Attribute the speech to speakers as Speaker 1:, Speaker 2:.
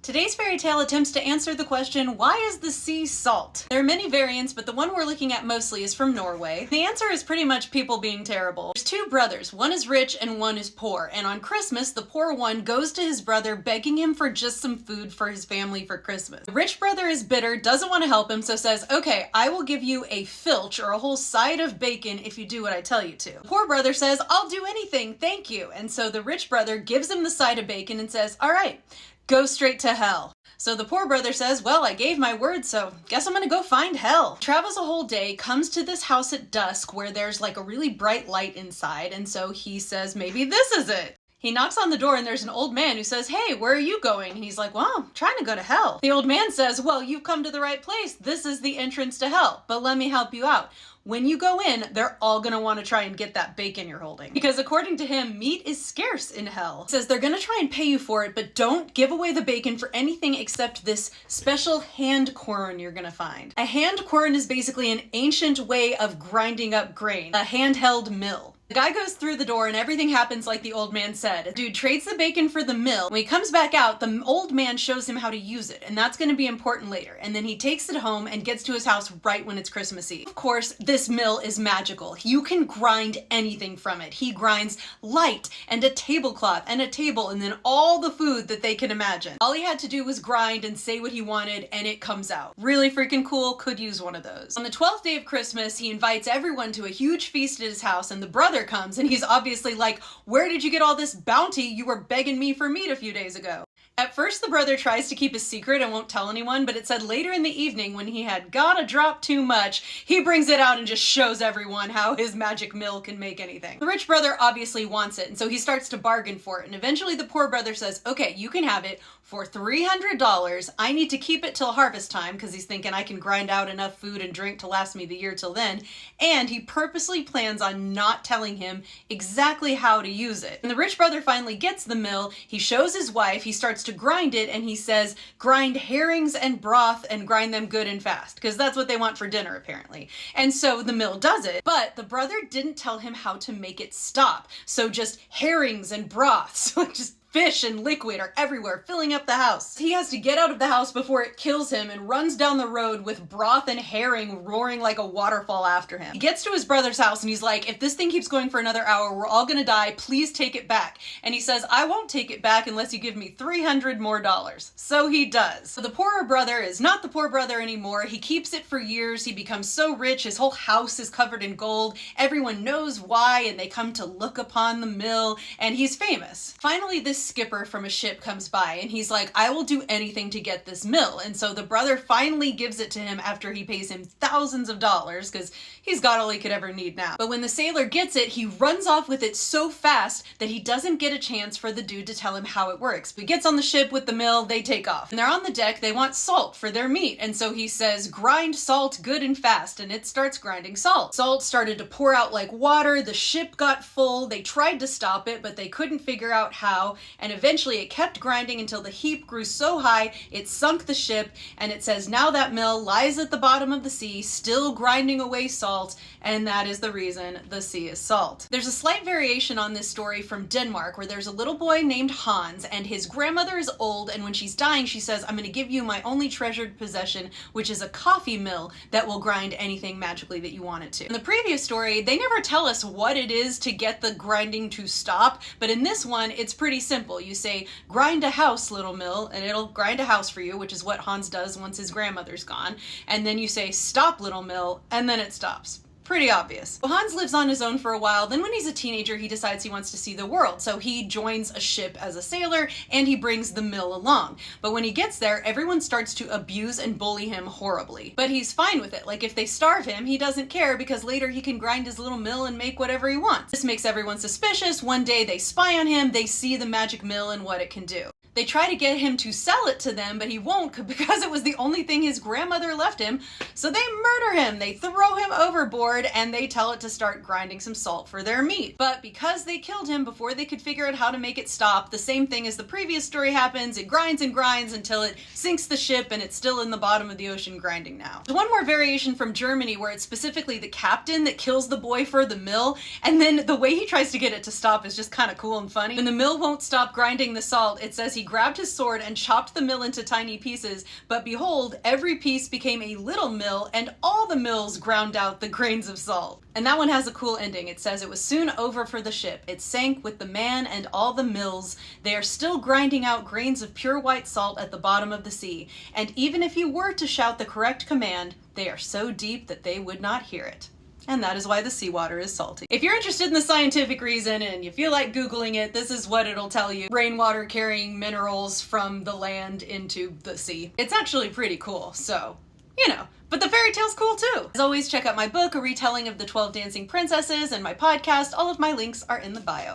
Speaker 1: Today's fairy tale attempts to answer the question, why is the sea salt? There are many variants, but the one we're looking at mostly is from Norway. The answer is pretty much people being terrible. There's two brothers, one is rich and one is poor, and on Christmas, the poor one goes to his brother begging him for just some food for his family for Christmas. The rich brother is bitter, doesn't want to help him, so says, okay, I will give you a filch or a whole side of bacon if you do what I tell you to. The poor brother says, I'll do anything, thank you. And so the rich brother gives him the side of bacon and says, all right, go straight to hell. So the poor brother says, well, I gave my word, so guess I'm gonna go find hell. Travels a whole day, comes to this house at dusk where there's like a really bright light inside, and so he says, maybe this is it. He knocks on the door and there's an old man who says, hey, where are you going? And he's like, well, I'm trying to go to hell. The old man says, well, you've come to the right place. This is the entrance to hell, but let me help you out. When you go in, they're all gonna wanna try and get that bacon you're holding. Because according to him, meat is scarce in hell. He says they're gonna try and pay you for it, but don't give away the bacon for anything except this special hand quern you're gonna find. A hand quern is basically an ancient way of grinding up grain, a handheld mill. The guy goes through the door and everything happens like the old man said. Dude trades the bacon for the mill. When he comes back out, the old man shows him how to use it, and that's gonna be important later. And then he takes it home and gets to his house right when it's Christmas Eve. Of course, this mill is magical. You can grind anything from it. He grinds light and a tablecloth and a table and then all the food that they can imagine. All he had to do was grind and say what he wanted and it comes out. Really freaking cool, could use one of those. On the 12th day of Christmas, he invites everyone to a huge feast at his house and the brother comes and he's obviously like, where did you get all this bounty? You were begging me for meat a few days ago. At first, the brother tries to keep a secret and won't tell anyone, but it said later in the evening when he had gotta drop too much, he brings it out and just shows everyone how his magic mill can make anything. The rich brother obviously wants it, and so he starts to bargain for it, and eventually the poor brother says, okay, you can have it for $300. I need to keep it till harvest time, because he's thinking I can grind out enough food and drink to last me the year till then, and he purposely plans on not telling him exactly how to use it. When the rich brother finally gets the mill, he shows his wife, he starts to grind it, and he says, grind herrings and broth and grind them good and fast, because that's what they want for dinner apparently. And so the mill does it, but the brother didn't tell him how to make it stop. So just herrings and broths, just fish and liquid are everywhere, filling up the house. He has to get out of the house before it kills him and runs down the road with broth and herring roaring like a waterfall after him. He gets to his brother's house and he's like, if this thing keeps going for another hour, we're all gonna die, please take it back. And he says, I won't take it back unless you give me $300 more. So he does. So the poorer brother is not the poor brother anymore. He keeps it for years. He becomes so rich, his whole house is covered in gold. Everyone knows why and they come to look upon the mill and he's famous. Finally, this skipper from a ship comes by and he's like, I will do anything to get this mill. And so the brother finally gives it to him after he pays him thousands of dollars because he's got all he could ever need now. But when the sailor gets it, he runs off with it so fast that he doesn't get a chance for the dude to tell him how it works. But he gets on the ship with the mill, they take off. And they're on the deck, they want salt for their meat. And so he says, grind salt good and fast, and it starts grinding salt. Salt started to pour out like water, the ship got full, they tried to stop it, but they couldn't figure out how, and eventually it kept grinding until the heap grew so high, it sunk the ship, and it says now that mill lies at the bottom of the sea, still grinding away salt, and that is the reason the sea is salt. There's a slight variation on this story from Denmark, where there's a little boy named Hans, and his grandmother is old, and when she's dying, she says, I'm gonna give you my only treasured possession, which is a coffee mill that will grind anything magically that you want it to. In the previous story, they never tell us what it is to get the grinding to stop, but in this one, it's pretty simple. You say, grind a house, little mill, and it'll grind a house for you, which is what Hans does once his grandmother's gone. And then you say, stop, little mill, and then it stops. Pretty obvious. Well, Hans lives on his own for a while, then when he's a teenager he decides he wants to see the world, so he joins a ship as a sailor and he brings the mill along. But when he gets there, everyone starts to abuse and bully him horribly. But he's fine with it, like if they starve him, he doesn't care because later he can grind his little mill and make whatever he wants. This makes everyone suspicious. One day they spy on him, they see the magic mill and what it can do. They try to get him to sell it to them, but he won't because it was the only thing his grandmother left him. So they murder him, they throw him overboard, and they tell it to start grinding some salt for their meat. But because they killed him before they could figure out how to make it stop, the same thing as the previous story happens. It grinds and grinds until it sinks the ship and it's still in the bottom of the ocean grinding now. There's one more variation from Germany where it's specifically the captain that kills the boy for the mill, and then the way he tries to get it to stop is just kind of cool and funny. When the mill won't stop grinding the salt, it says he grabbed his sword and chopped the mill into tiny pieces, but behold, every piece became a little mill, and all the mills ground out the grains of salt. And that one has a cool ending. It says, "It was soon over for the ship. It sank with the man and all the mills. They are still grinding out grains of pure white salt at the bottom of the sea. And even if you were to shout the correct command, they are so deep that they would not hear it." And that is why the seawater is salty. If you're interested in the scientific reason and you feel like Googling it, this is what it'll tell you. Rainwater carrying minerals from the land into the sea. It's actually pretty cool, so, you know. But the fairy tale's cool too. As always, check out my book, A Retelling of the 12 Dancing Princesses, and my podcast. All of my links are in the bio.